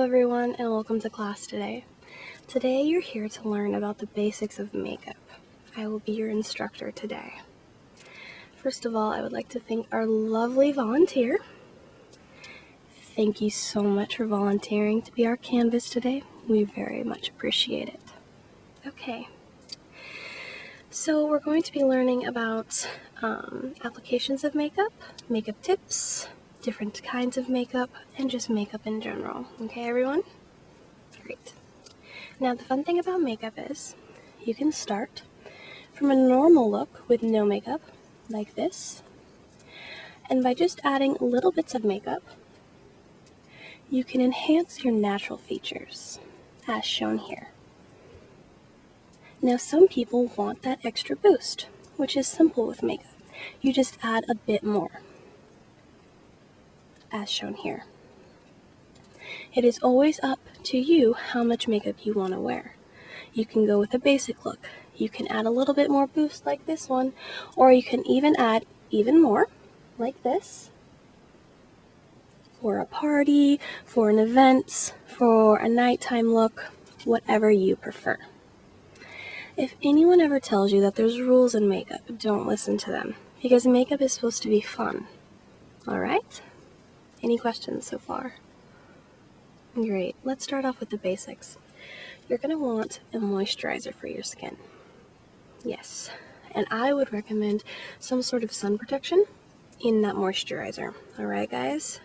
everyone, and welcome to class today. Today you're here to learn about the basics of makeup. I will be your instructor today. First of all, I would like to thank our lovely volunteer. Thank you so much for volunteering to be our canvas today. We very much appreciate it. Okay, so we're going to be learning about applications of makeup, makeup tips, different kinds of makeup, and just makeup in general. Okay, everyone? Great. Now, the fun thing about makeup is you can start from a normal look with no makeup, like this, and by just adding little bits of makeup, you can enhance your natural features, as shown here. Now, some people want that extra boost, which is simple with makeup. You just add a bit more, as shown here. It is always up to you how much makeup you want to wear. You can go with a basic look. You can add a little bit more boost like this one, or you can even add even more, like this, for a party, for an event, for a nighttime look, whatever you prefer. If anyone ever tells you that there's rules in makeup, don't listen to them, because makeup is supposed to be fun. Alright? Any questions so far? Great. Let's start off with the basics. You're going to want a moisturizer for your skin. Yes. And I would recommend some sort of sun protection in that moisturizer. Alright, guys?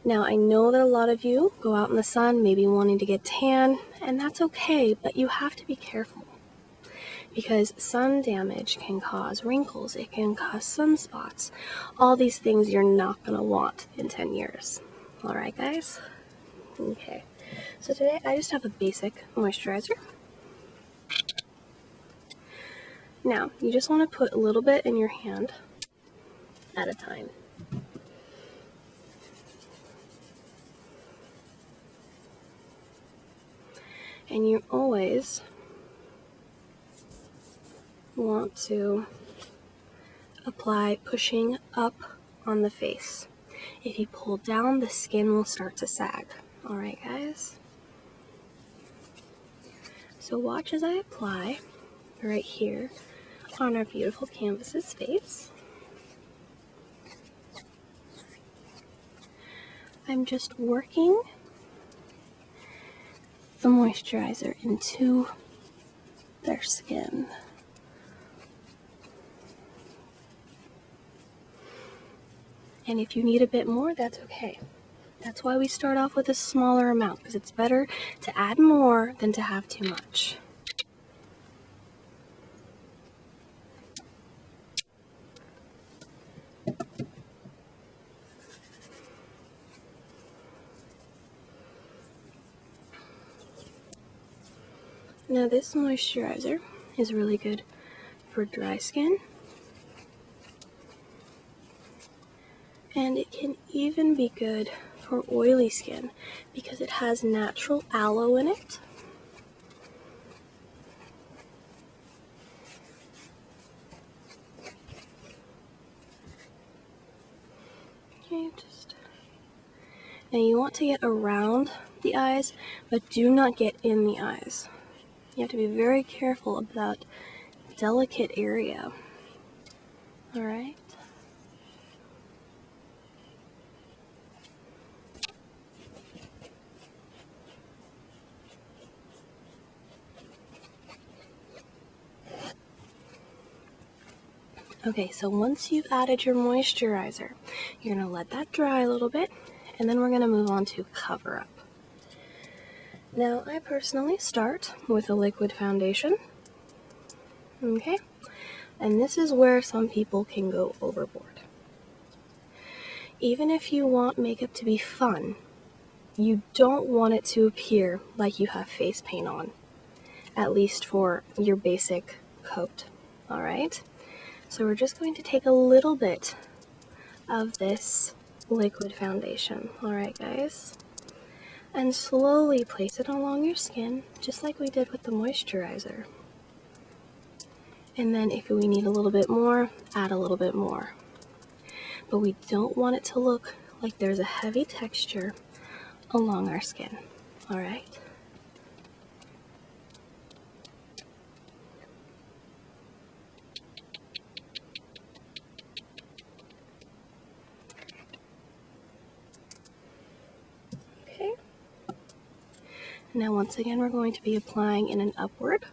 Now, I know that a lot of you go out in the sun, maybe wanting to get tan, and that's okay, but you have to be careful. Because sun damage can cause wrinkles, it can cause sunspots, all these things you're not going to want in 10 years. Alright, guys? Okay, so today I just have a basic moisturizer. Now, you just want to put a little bit in your hand at a time. And you always want to apply pushing up on the face. If you pull down, the skin will start to sag. Alright, guys? So watch as I apply right here on our beautiful canvas's face. I'm just working the moisturizer into their skin. And if you need a bit more, that's okay. That's why we start off with a smaller amount, because it's better to add more than to have too much. Now, this moisturizer is really good for dry skin, and it can even be good for oily skin because it has natural aloe in it. Okay, now you want to get around the eyes, but do not get in the eyes. You have to be very careful of that delicate area. Alright? Okay, so once you've added your moisturizer, you're going to let that dry a little bit, and then we're going to move on to cover up. Now, I personally start with a liquid foundation. Okay? And this is where some people can go overboard. Even if you want makeup to be fun, you don't want it to appear like you have face paint on, at least for your basic coat. Alright? So we're just going to take a little bit of this liquid foundation, alright guys? And slowly place it along your skin, just like we did with the moisturizer. And then if we need a little bit more, add a little bit more. But we don't want it to look like there's a heavy texture along our skin. All right? Okay. Now once again, we're going to be applying in an upward.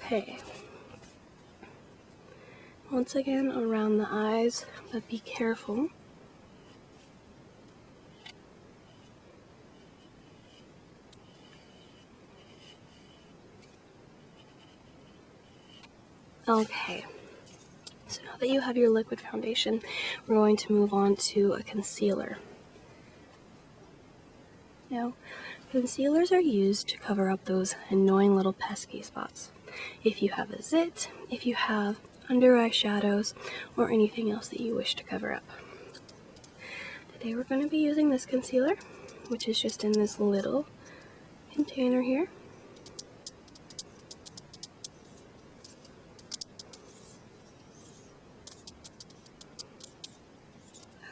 Okay. Once again, around the eyes, but be careful. Okay. So now that you have your liquid foundation, we're going to move on to a concealer. Now, concealers are used to cover up those annoying little pesky spots. If you have a zit, if you have under eye shadows, or anything else that you wish to cover up. Today we're going to be using this concealer, which is just in this little container here.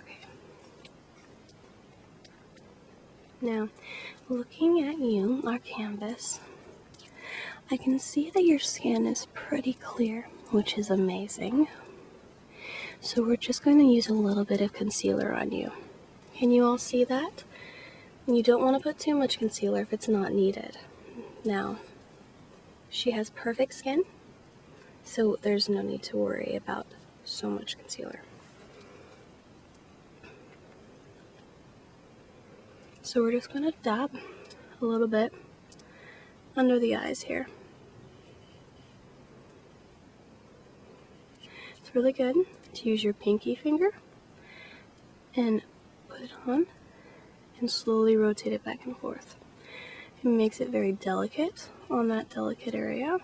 Okay. Now, looking at you, our canvas, I can see that your skin is pretty clear, which is amazing. So we're just going to use a little bit of concealer on you. Can you all see that? You don't want to put too much concealer if it's not needed. Now, she has perfect skin, so there's no need to worry about so much concealer. So we're just going to dab a little bit under the eyes here. It's really good to use your pinky finger and put it on and slowly rotate it back and forth. It makes it very delicate on that delicate area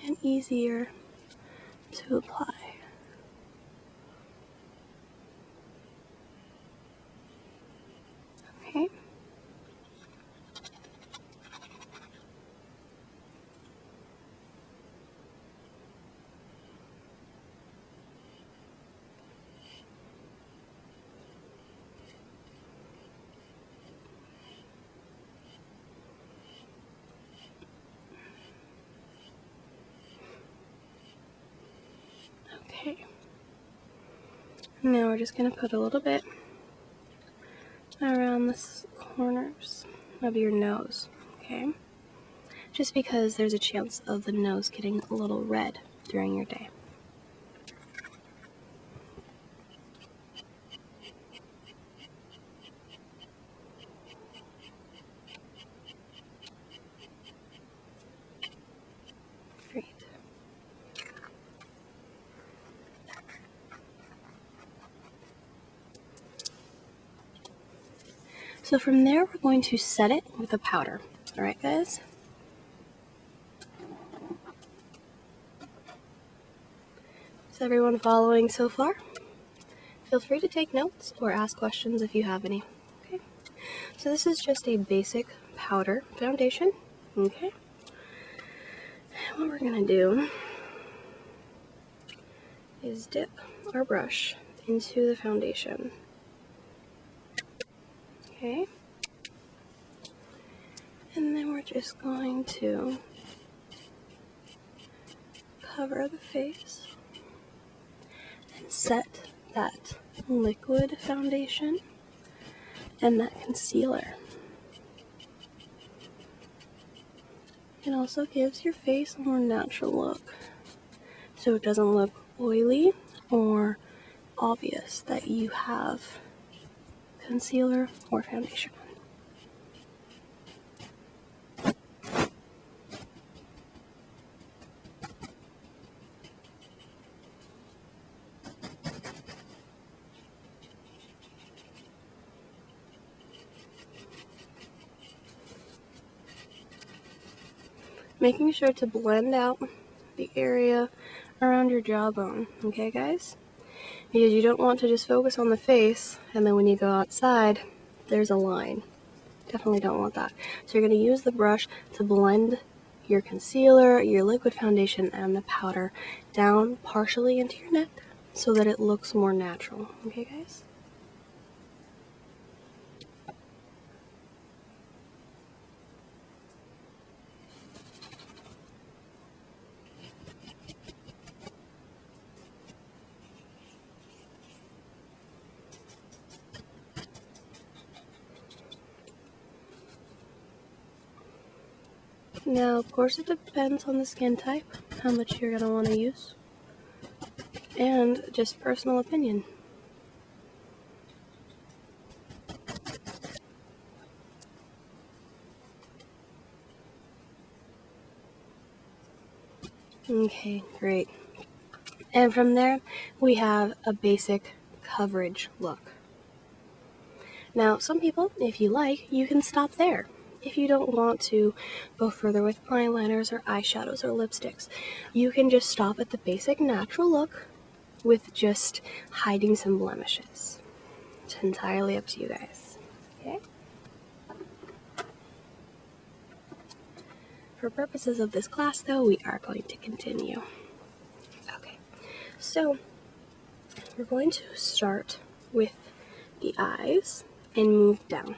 and easier to apply. Okay. Okay. Now we're just going to put a little bit around the corners of your nose, okay? Just because there's a chance of the nose getting a little red during your day. Great. So from there, we're going to set it with a powder. All right, guys? Is everyone following so far? Feel free to take notes or ask questions if you have any. Okay. So this is just a basic powder foundation. Okay. And what we're gonna do is dip our brush into the foundation. Okay. And then we're just going to cover the face and set that liquid foundation and that concealer. It also gives your face a more natural look, so it doesn't look oily or obvious that you have concealer or foundation on. making sure to blend out the area around your jawbone, okay guys? Because you don't want to just focus on the face and then when you go outside, there's a line. Definitely don't want that. So you're going to use the brush to blend your concealer, your liquid foundation, and the powder down partially into your neck so that it looks more natural, okay guys? Now, of course, it depends on the skin type, how much you're going to want to use, and just personal opinion. Okay, great. And from there, we have a basic coverage look. Now, some people, if you like, you can stop there. If you don't want to go further with eyeliners or eyeshadows or lipsticks, you can just stop at the basic natural look with just hiding some blemishes. It's entirely up to you guys. Okay? For purposes of this class, though, we are going to continue. Okay, so we're going to start with the eyes and move down.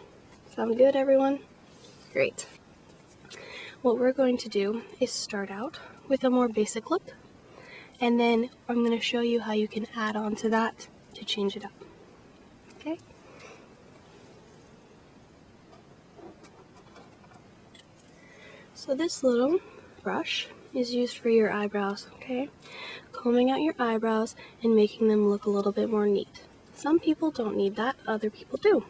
Sound good, everyone? Great. What we're going to do is start out with a more basic look, and then I'm going to show you how you can add on to that to change it up. Okay? So this little brush is used for your eyebrows, okay? Combing out your eyebrows and making them look a little bit more neat. Some people don't need that, other people do.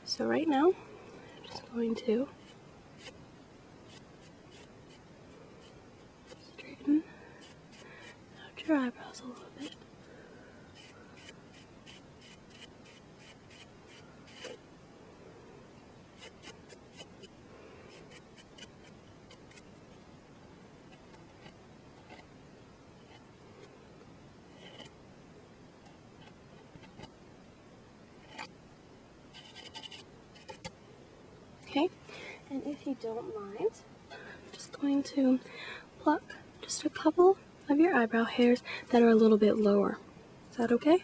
So right now, I'm just going to straighten out your eyebrows a little bit. Okay, and if you don't mind, I'm just going to pluck just a couple of your eyebrow hairs that are a little bit lower. Is that okay?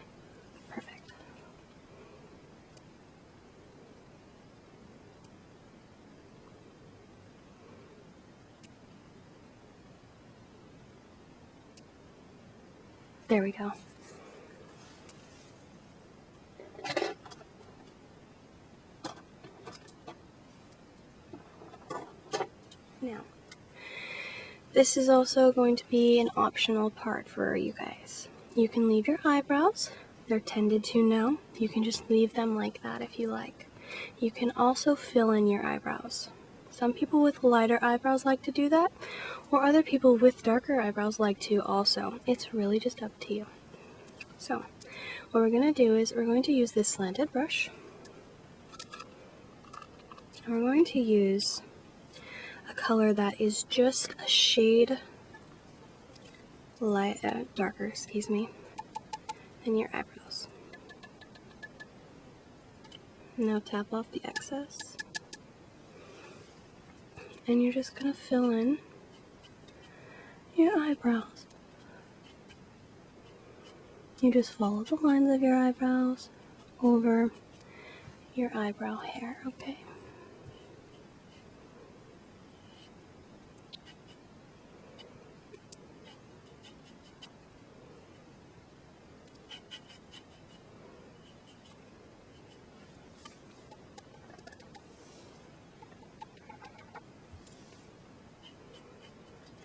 Perfect. There we go. Now, this is also going to be an optional part for you guys. You can leave your eyebrows. They're tended to now. You can just leave them like that if you like. You can also fill in your eyebrows. Some people with lighter eyebrows like to do that, or other people with darker eyebrows like to also. It's really just up to you. So, what we're going to do is we're going to use this slanted brush. And we're going to use a color that is just a shade darker, than your eyebrows. Now tap off the excess. And you're just going to fill in your eyebrows. You just follow the lines of your eyebrows over your eyebrow hair, okay?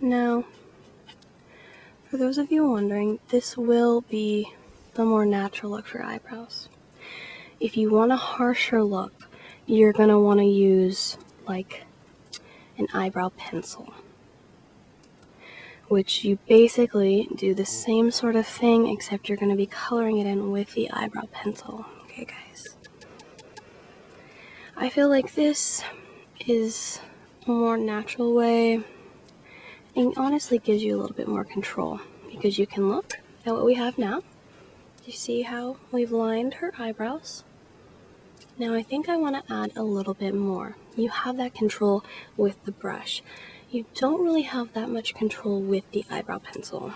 Now, for those of you wondering, this will be the more natural look for eyebrows. If you want a harsher look, you're going to want to use like an eyebrow pencil, which you basically do the same sort of thing, except you're going to be coloring it in with the eyebrow pencil. Okay, guys? I feel like this is a more natural way and honestly gives you a little bit more control because you can look at what we have now. You see how we've lined her eyebrows? Now I think I want to add a little bit more. You have that control with the brush. You don't really have that much control with the eyebrow pencil.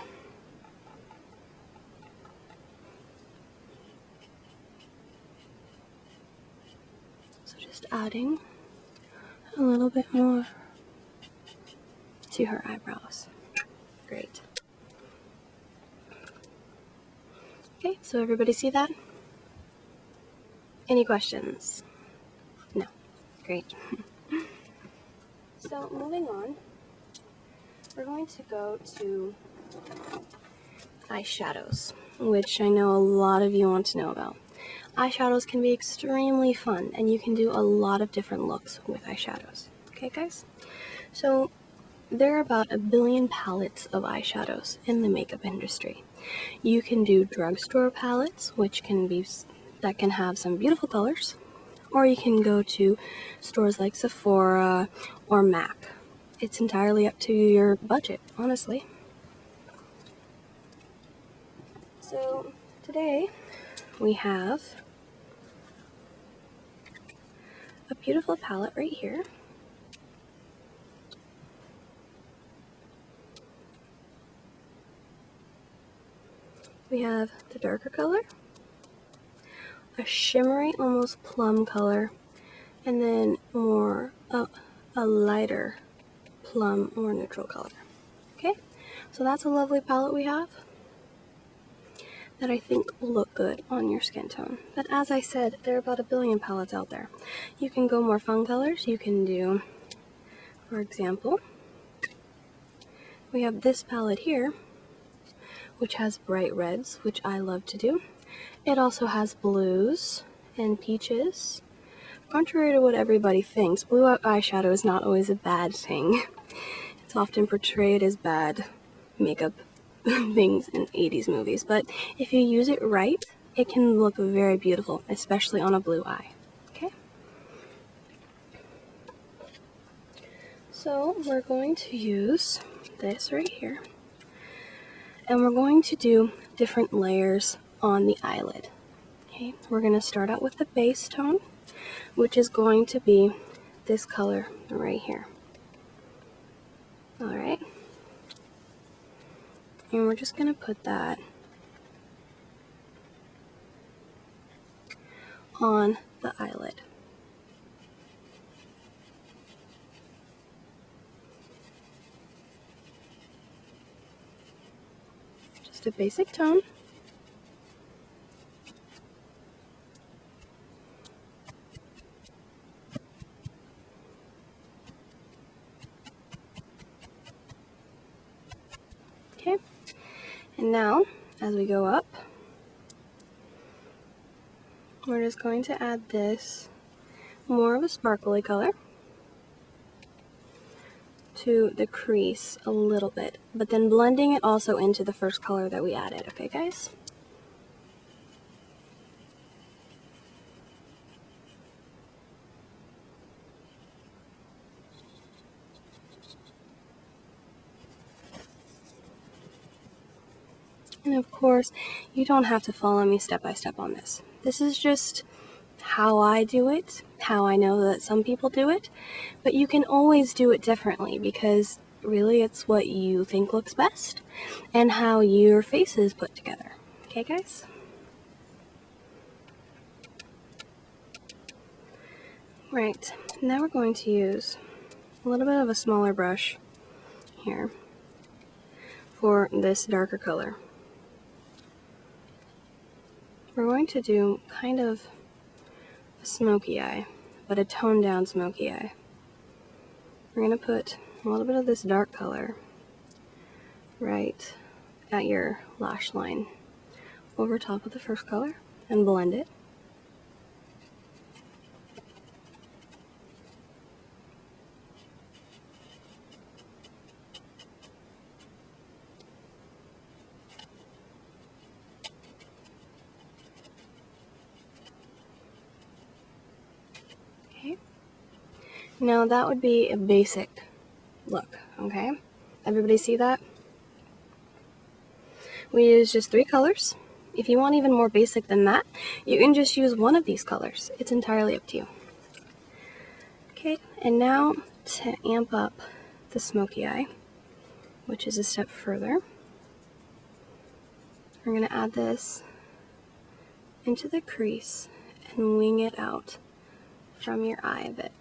So just adding a little bit more to her eyebrows. Great. Okay, so everybody see that? Any questions? No. Great. So moving on, we're going to go to eyeshadows, which I know a lot of you want to know about. Eyeshadows can be extremely fun, and you can do a lot of different looks with eyeshadows. Okay, guys? So there are about 1 billion palettes of eyeshadows in the makeup industry. You can do drugstore palettes, which can have some beautiful colors, or you can go to stores like Sephora or MAC. It's entirely up to your budget, honestly. So today we have a beautiful palette right here. We have the darker color, a shimmery, almost plum color, and then more a lighter plum or neutral color. Okay, so that's a lovely palette we have that I think will look good on your skin tone. But as I said, there are about 1 billion palettes out there. You can go more fun colors. You can do, for example, we have this palette here, which has bright reds, which I love to do. It also has blues and peaches. Contrary to what everybody thinks, blue eyeshadow is not always a bad thing. It's often portrayed as bad makeup things in 80s movies, but if you use it right, it can look very beautiful, especially on a blue eye. Okay? So we're going to use this right here, and we're going to do different layers on the eyelid. Okay, we're going to start out with the base tone, which is going to be this color right here. Alright, and we're just going to put that on the eyelid. Just a basic tone. Okay, and now as we go up, we're just going to add this more of a sparkly color to the crease a little bit, but then blending it also into the first color that we added. Okay, guys? And of course, you don't have to follow me step by step on this. This is just how I do it, how I know that some people do it, but you can always do it differently because really it's what you think looks best and how your face is put together. Okay, guys? Right, now we're going to use a little bit of a smaller brush here for this darker color. We're going to do kind of a smoky eye, but a toned down smoky eye. We're going to put a little bit of this dark color right at your lash line over top of the first color and blend it. Okay. Now that would be a basic look, okay? Everybody see that? We use just 3 colors. If you want even more basic than that, you can just use one of these colors. It's entirely up to you. Okay, and now to amp up the smoky eye, which is a step further, we're going to add this into the crease and wing it out from your eye a bit.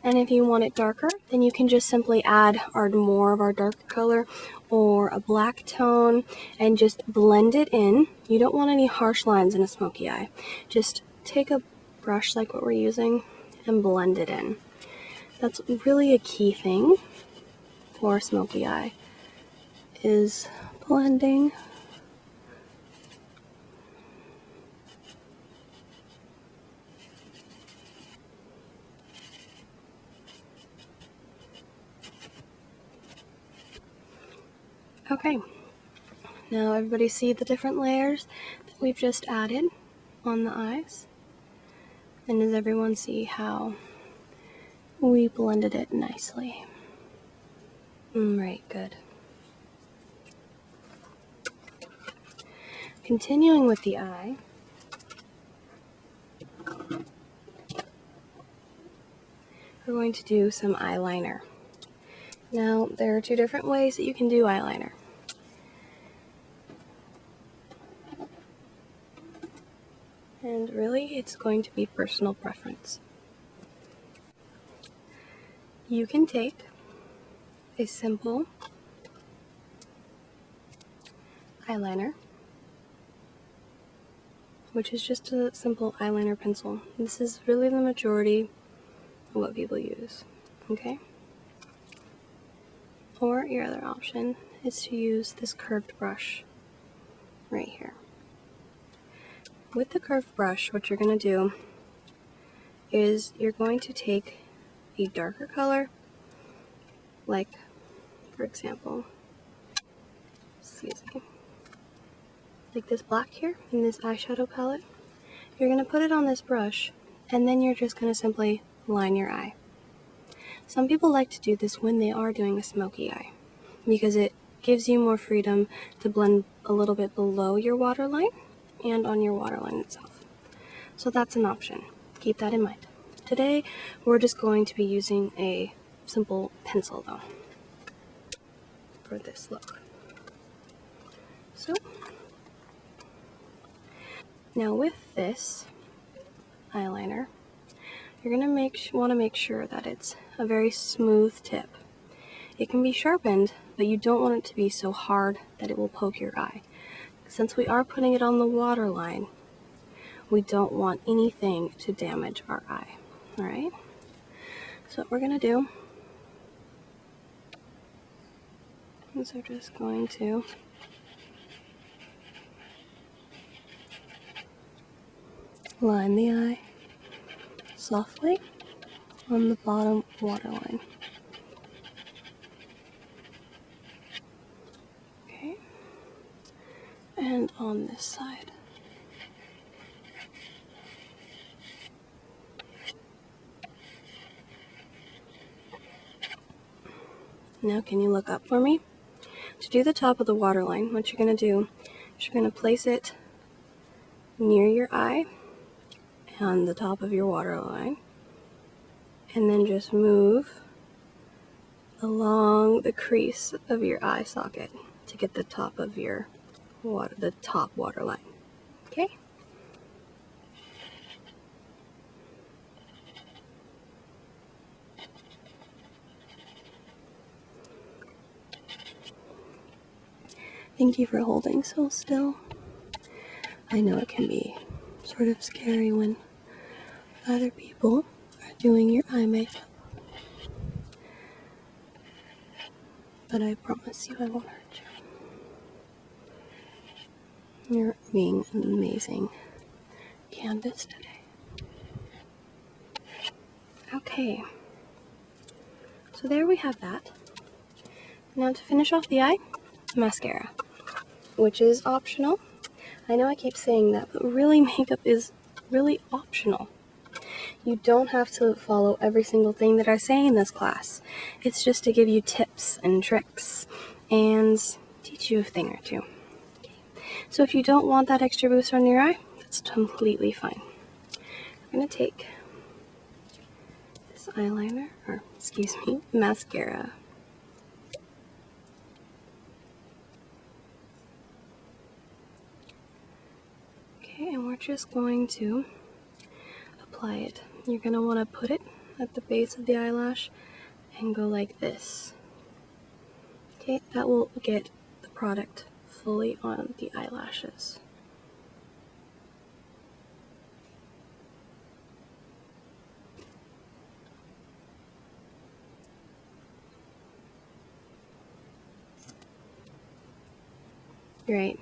And if you want it darker, then you can just simply add more of our dark color or a black tone and just blend it in. You don't want any harsh lines in a smoky eye. Just take a brush like what we're using and blend it in. That's really a key thing for a smoky eye, is blending. Okay, now everybody see the different layers that we've just added on the eyes? And does everyone see how we blended it nicely? Right, good. Continuing with the eye, we're going to do some eyeliner. Now, there are 2 different ways that you can do eyeliner. And really, it's going to be personal preference. You can take a simple eyeliner, which is just a simple eyeliner pencil. This is really the majority of what people use, okay? Or your other option is to use this curved brush right here. With the curved brush, what you're going to do is you're going to take a darker color, like, for example, excuse me, like this black here in this eyeshadow palette. You're going to put it on this brush, and then you're just going to simply line your eye. Some people like to do this when they are doing a smoky eye, because it gives you more freedom to blend a little bit below your waterline and on your waterline itself. So that's an option. Keep that in mind. Today, we're just going to be using a simple pencil, though, for this look. So, now with this eyeliner, you're going to want to make sure that it's a very smooth tip. It can be sharpened, but you don't want it to be so hard that it will poke your eye. Since we are putting it on the waterline, we don't want anything to damage our eye. Alright? So what we're going to do is we're just going to line the eye softly on the bottom waterline. Okay? And on this side. Now can you look up for me? To do the top of the waterline, what you're going to do is you're going to place it near your eye on the top of your waterline, and then just move along the crease of your eye socket to get the top of your top waterline. Okay? Thank you for holding so still. I know it can be sort of scary when other people are doing your eye makeup, but I promise you I won't hurt you. You're being an amazing canvas today. Okay, so there we have that. Now to finish off the eye, mascara, which is optional. I know I keep saying that, but really makeup is really optional. You don't have to follow every single thing that I say in this class. It's just to give you tips and tricks and teach you a thing or two. So if you don't want that extra boost on your eye, that's completely fine. I'm going to take this eyeliner, or excuse me, mascara. Okay, and we're just going to apply it. You're going to want to put it at the base of the eyelash and go like this. Okay, that will get the product fully on the eyelashes. Great.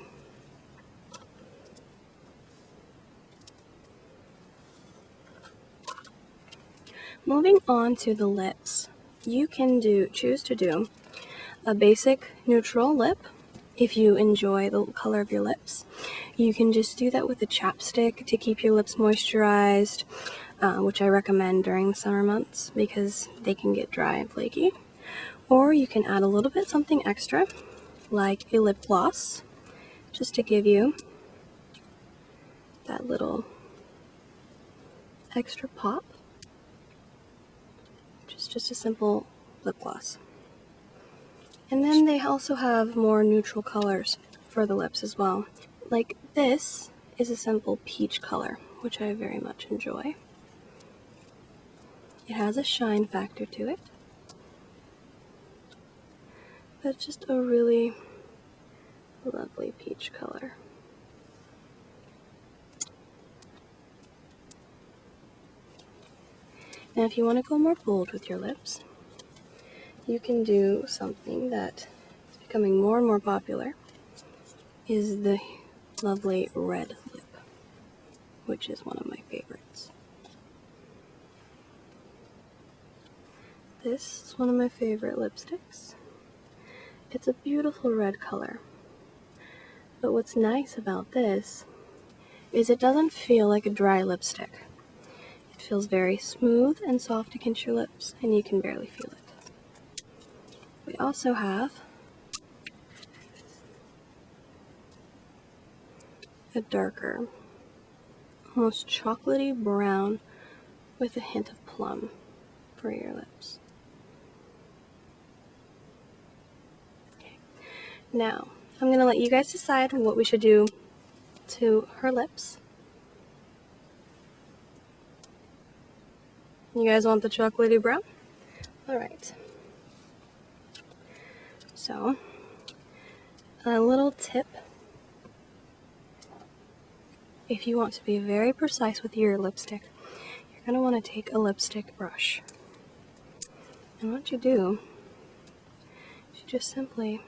Moving on to the lips, you can choose to do a basic neutral lip if you enjoy the color of your lips. You can just do that with a chapstick to keep your lips moisturized, which I recommend during the summer months because they can get dry and flaky. Or you can add a little bit something extra, like a lip gloss, just to give you that little extra pop. Just a simple lip gloss. And then they also have more neutral colors for the lips as well. Like this is a simple peach color, which I very much enjoy. It has a shine factor to it, but it's just a really lovely peach color. Now if you want to go more bold with your lips, you can do something that is becoming more and more popular, is the lovely red lip, which is one of my favorites. This is one of my favorite lipsticks. It's a beautiful red color, but what's nice about this is it doesn't feel like a dry lipstick. It feels very smooth and soft against your lips, and you can barely feel it. We also have a darker, almost chocolatey brown with a hint of plum for your lips. Okay. Now, I'm going to let you guys decide what we should do to her lips. You guys want the chocolatey brown? Alright. So, a little tip. If you want to be very precise with your lipstick, you're going to want to take a lipstick brush. And what you do is you just simply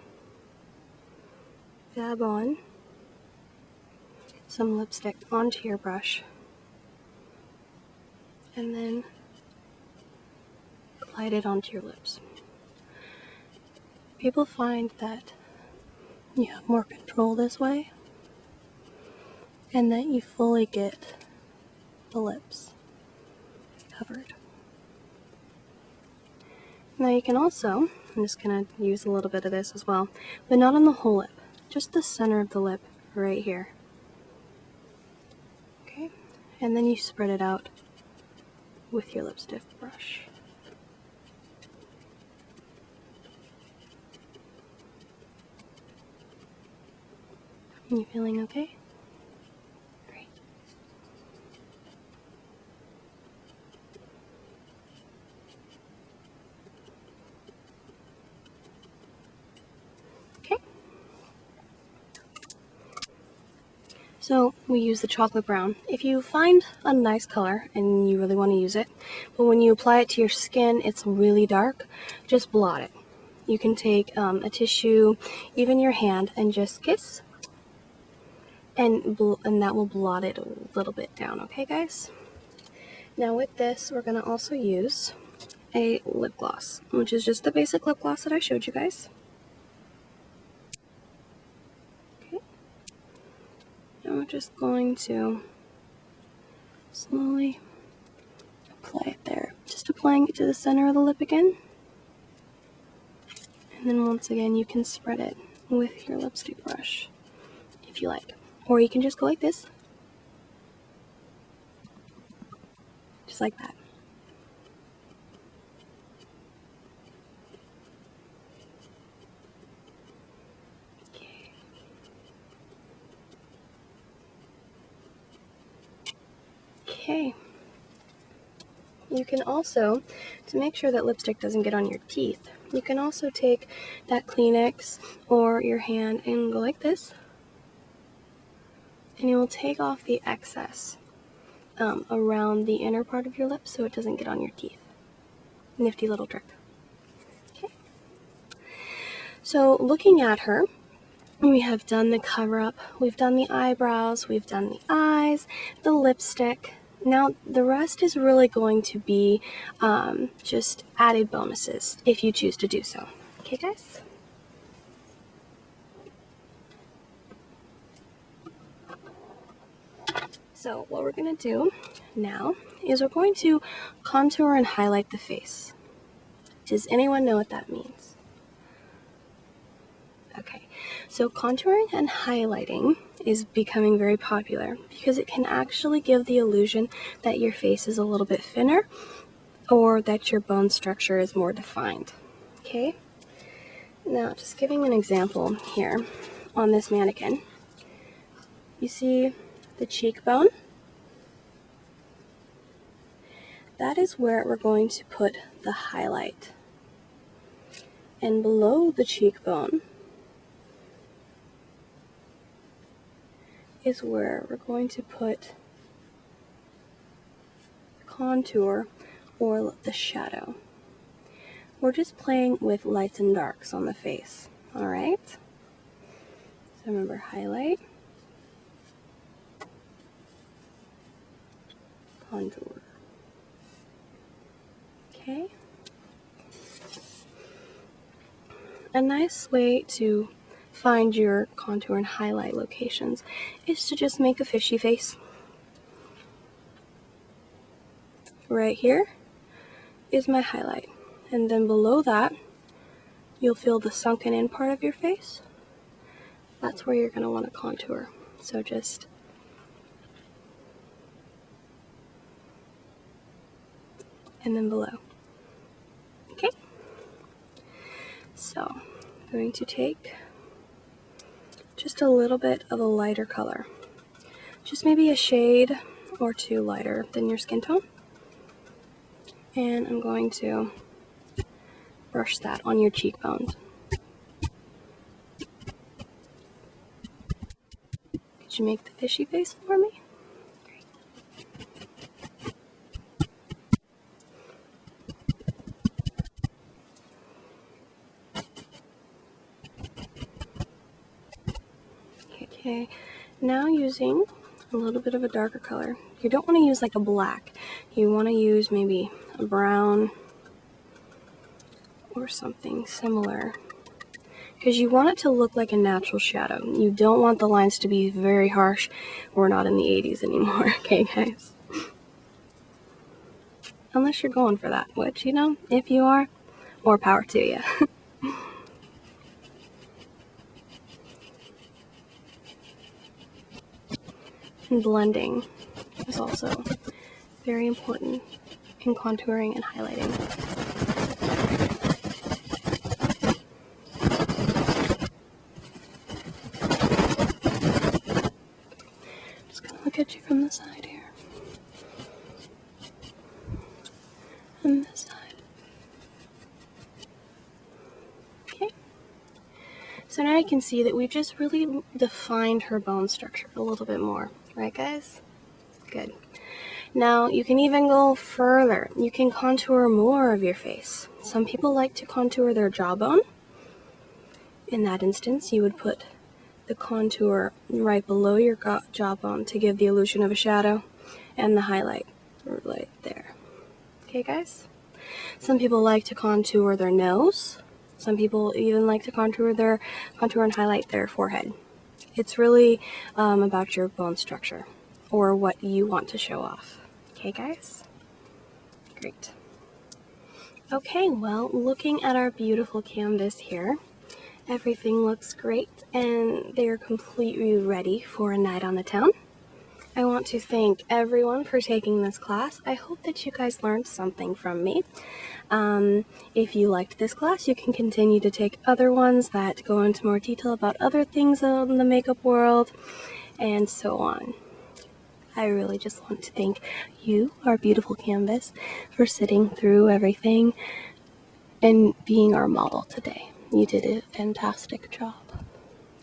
dab on some lipstick onto your brush and then glide it onto your lips. People find that you have more control this way and that you fully get the lips covered. Now you can also, I'm just going to use a little bit of this as well, but not on the whole lip, just the center of the lip right here. Okay, and then you spread it out with your lipstick brush. You feeling okay? Great. Okay. So we use the chocolate brown. If you find a nice color and you really want to use it, but when you apply it to your skin, it's really dark, just blot it. You can take a tissue, even your hand, and just kiss. And that will blot it a little bit down, okay guys? Now with this, we're going to also use a lip gloss, which is just the basic lip gloss that I showed you guys. Okay. And we're just going to slowly apply it there. Just applying it to the center of the lip again. And then once again, you can spread it with your lipstick brush if you like. Or you can just go like this. Just like that. Okay. You can also, to make sure that lipstick doesn't get on your teeth, you can also take that Kleenex or your hand and go like this. And you will take off the excess around the inner part of your lips so it doesn't get on your teeth. Nifty little trick. Okay. So looking at her, we have done the cover up, we've done the eyebrows, we've done the eyes, the lipstick. Now the rest is really going to be just added bonuses if you choose to do so. Okay guys? So what we're going to do now is we're going to contour and highlight the face. Does anyone know what that means? Okay, so contouring and highlighting is becoming very popular because it can actually give the illusion that your face is a little bit thinner or that your bone structure is more defined. Okay, now just giving an example here on this mannequin. You see the cheekbone? That is where we're going to put the highlight. And below the cheekbone is where we're going to put contour or the shadow. We're just playing with lights and darks on the face, alright? So remember, highlight, contour. Okay? A nice way to find your contour and highlight locations is to just make a fishy face. Right here is my highlight, and then below that you'll feel the sunken in part of your face. That's where you're going to want to contour. So just and then below. Okay? So I'm going to take just a little bit of a lighter color. Just maybe a shade or two lighter than your skin tone. And I'm going to brush that on your cheekbones. Could you make the fishy face for me? Great. Okay, now using a little bit of a darker color. You don't want to use like a black. You want to use maybe a brown or something similar, because you want it to look like a natural shadow. You don't want the lines to be very harsh. We're not in the 80s anymore, okay guys? Unless you're going for that, which, you know, if you are, more power to you. And blending is also very important in contouring and highlighting. Just gonna look at you from the side here. And this side. Okay. So now you can see that we've just really defined her bone structure a little bit more. Right, guys? Good. Now, you can even go further. You can contour more of your face. Some people like to contour their jawbone. In that instance, you would put the contour right below your jawbone to give the illusion of a shadow and the highlight right there. Okay, guys? Some people like to contour their nose. Some people even like to contour and highlight their forehead. It's really about your bone structure or what you want to show off. Okay, guys? Great. Okay, well, looking at our beautiful canvas here, everything looks great and they're completely ready for a night on the town. I want to thank everyone for taking this class. I hope that you guys learned something from me. If you liked this class, you can continue to take other ones that go into more detail about other things in the makeup world and so on. I really just want to thank you, our beautiful canvas, for sitting through everything and being our model today. You did a fantastic job,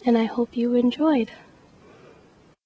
and I hope you enjoyed.